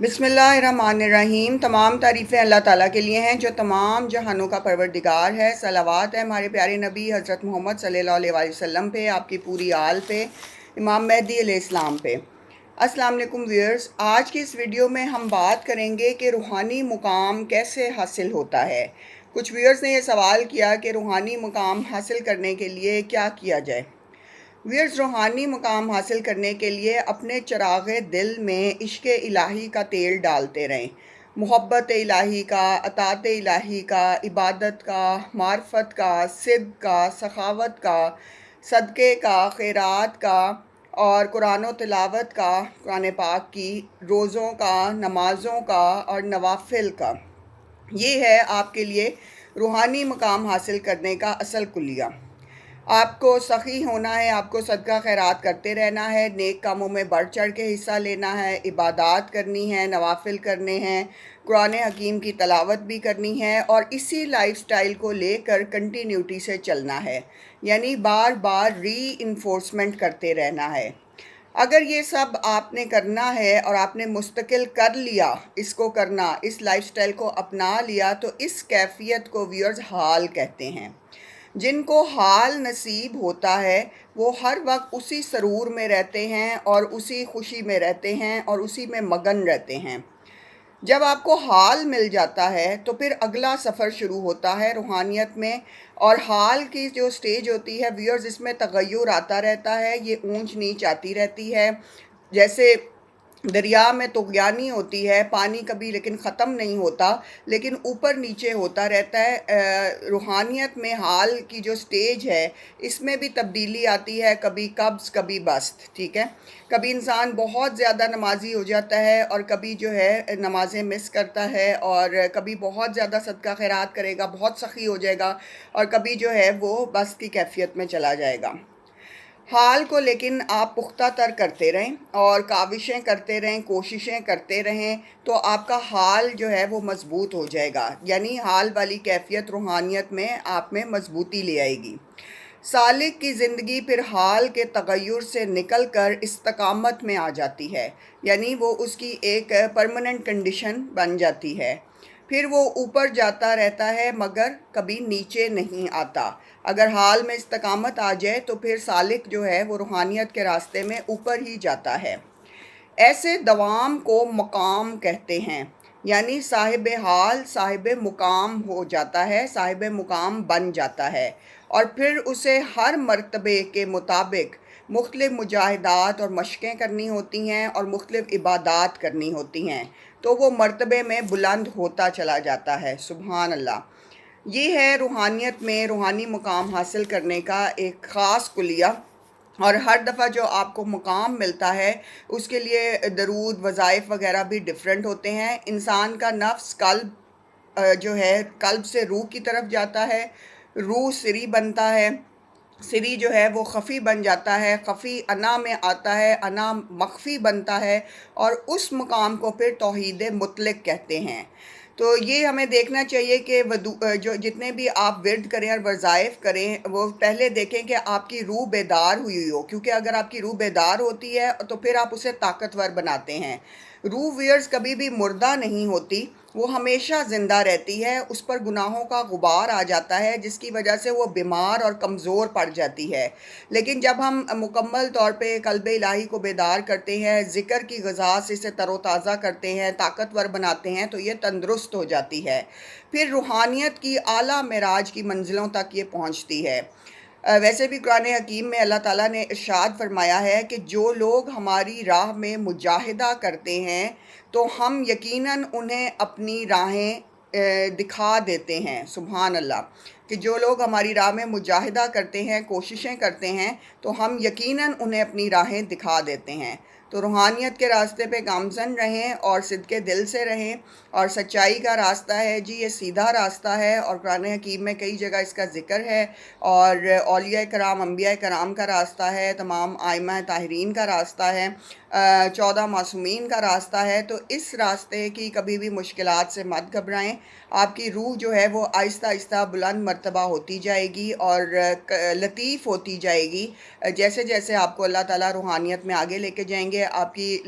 बिस्मिल्लाहिर्रहमानिर्रहीम। तमाम तारीफ़ें अल्लाह ताला के लिए हैं जो तमाम जहानों का परवरदिगार है। सलावत है हमारे प्यारे नबी हज़रत मोहम्मद सल्लल्लाहु अलैहि वसल्लम पे, आपकी पूरी आल पे, इमाम मेहदी अलैहिस्सलाम पे। अस्सलाम वालेकुम व्यूअर्स, आज की इस वीडियो में हम बात करेंगे कि रूहानी मुकाम कैसे हासिल होता है। कुछ व्यूअर्स ने यह सवाल किया कि रूहानी मुकाम हासिल करने के लिए क्या किया जाए। व्यूअर्स, रूहानी मुकाम हासिल करने के लिए अपने चराग़ दिल में इश्क़ इलाही का तेल डालते रहें। मोहब्बत इलाही का, अताअत इलाही का, इबादत का, मार्फत का, सिद्क़ का, सखावत का, सदक़े का, खैरात का और कुरान व तिलावत का, कुरान पाक की, रोज़ों का, नमाज़ों का और नवाफिल का। ये है आपके लिए रूहानी मुकाम हासिल करने का असल कुलिया। आपको सखी होना है, आपको सदका खैरात करते रहना है, नेक कामों में बढ़ चढ़ के हिस्सा लेना है, इबादत करनी है, नवाफिल करने हैं, कुरान हकीम की तलावत भी करनी है और इसी लाइफस्टाइल को लेकर कंटिन्यूटी से चलना है, यानी बार बार रीइंफोर्समेंट करते रहना है। अगर ये सब आपने करना है और आपने मुस्तकिल कर लिया, इसको करना, इस लाइफस्टाइल को अपना लिया, तो इस कैफियत को व्यूअर्स हाल कहते हैं। जिनको हाल नसीब होता है वो हर वक्त उसी सरूर में रहते हैं और उसी खुशी में रहते हैं और उसी में मगन रहते हैं। जब आपको हाल मिल जाता है तो फिर अगला सफ़र शुरू होता है रूहानियत में। और हाल की जो स्टेज होती है व्यूअर्स, इसमें तगय्युर आता रहता है, ये ऊंच नीच आती रहती है। जैसे दरिया में तुग़यानी होती है, पानी कभी लेकिन ख़त्म नहीं होता, लेकिन ऊपर नीचे होता रहता है। रूहानियत में हाल की जो स्टेज है इसमें भी तब्दीली आती है, कभी कब्ज़ कभी बस्त, ठीक है। कभी इंसान बहुत ज़्यादा नमाजी हो जाता है और कभी जो है नमाज़ें मिस करता है, और कभी बहुत ज़्यादा सदका खैरात करेगा, बहुत सखी हो जाएगा, और कभी जो है वो बस्त की कैफियत में चला जाएगा। हाल को लेकिन आप पुख्ता तर करते रहें और काविशें करते रहें, कोशिशें करते रहें, तो आपका हाल जो है वो मज़बूत हो जाएगा, यानी हाल वाली कैफियत रूहानियत में आप में मज़बूती ले आएगी। सालिक की ज़िंदगी फिर हाल के तगय्युर से निकल कर इस्तकामत में आ जाती है, यानी वो उसकी एक परमानेंट कंडीशन बन जाती है। फिर वो ऊपर जाता रहता है मगर कभी नीचे नहीं आता। अगर हाल में इस्तकामत आ जाए तो फिर सालिक जो है वो रूहानियत के रास्ते में ऊपर ही जाता है। ऐसे दवाम को मकाम कहते हैं, यानी साहिब हाल साहिब मुकाम हो जाता है, साहिब मुकाम बन जाता है, और फिर उसे हर मर्तबे के मुताबिक मुख्तलिफ़ मुजाहिदात और मशक़ें करनी होती हैं और मुख्तलिफ़ इबादात करनी होती हैं, तो वो मर्तबे में बुलंद होता चला जाता है। सुबहान अल्लाह। ये है रूहानियत में रूहानी मुकाम हासिल करने का एक ख़ास कुलिया। और हर दफ़ा जो आपको मुकाम मिलता है उसके लिए दरूद वज़ाइफ वगैरह भी डिफरेंट होते हैं। इंसान का नफ्स कल्ब जो है कल्ब से रूह की तरफ जाता है, रूह सिरी बनता है, सिरी जो है वो ख़फ़ी बन जाता है, ख़फ़ी अना में आता है, अना मख़फ़ी बनता है, और उस मुकाम को फिर तौहीद मुतलक कहते हैं। तो ये हमें देखना चाहिए कि जो जितने भी आप विर्द करें और वज़ाइफ करें वो पहले देखें कि आपकी रूह बेदार हुई हो, क्योंकि अगर आपकी रूह बेदार होती है तो फिर आप उसे ताकतवर बनाते हैं। रूह व्यूअर्स कभी भी मुर्दा नहीं होती, वो हमेशा ज़िंदा रहती है। उस पर गुनाहों का गुबार आ जाता है जिसकी वजह से वो बीमार और कमज़ोर पड़ जाती है। लेकिन जब हम मुकम्मल तौर पे कल्ब इलाही को बेदार करते हैं, ज़िक्र की ग़िज़ा से इसे तरोताज़ा करते हैं, ताकतवर बनाते हैं, तो ये तंदुरुस्त हो जाती है। फिर रूहानियत की आला मेराज की मंजिलों तक ये पहुँचती है। वैसे भी कुरान हकीम में अल्लाह ताला ने इरशाद फरमाया है कि जो लोग हमारी राह में मुजाहिदा करते हैं तो हम यकीनन उन्हें अपनी राहें दिखा देते हैं। सुभान अल्लाह। कि जो लोग हमारी राह में मुजाहिदा करते हैं, कोशिशें करते हैं, तो हम यकीनन उन्हें अपनी राहें दिखा देते हैं। तो रूहानियत के रास्ते पे गामज़न रहें और सिद्क़े दिल से रहें, और सच्चाई का रास्ता है जी, ये सीधा रास्ता है, और कुरान हकीम में कई जगह इसका ज़िक्र है, और औलिया कराम, अंबिया कराम का रास्ता है, तमाम आइमा ताहिरीन का रास्ता है। 14 मासूमीन का रास्ता है। तो इस रास्ते की कभी भी मुश्किलात से मत घबराएं। आपकी रूह जो है वो आहिस्ता आहिस्ता बुलंद मर्तबा होती जाएगी और लतीफ़ होती जाएगी। जैसे जैसे आपको अल्लाह ताला रूहानियत में आगे लेके जाएंगे, आपकी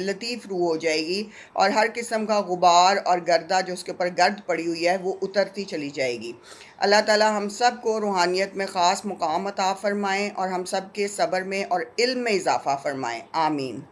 लतीफ़ रूह हो जाएगी और हर किस्म का गुबार और गर्दा जो उसके ऊपर गर्द पड़ी हुई है वो उतरती चली जाएगी। अल्लाह ताला हम सब को रूहानियत में ख़ास मुकाम अता फ़रमाएँ और हम सब के सब्र में और इल्म में इजाफ़ा फ़रमाएँ। आमीन।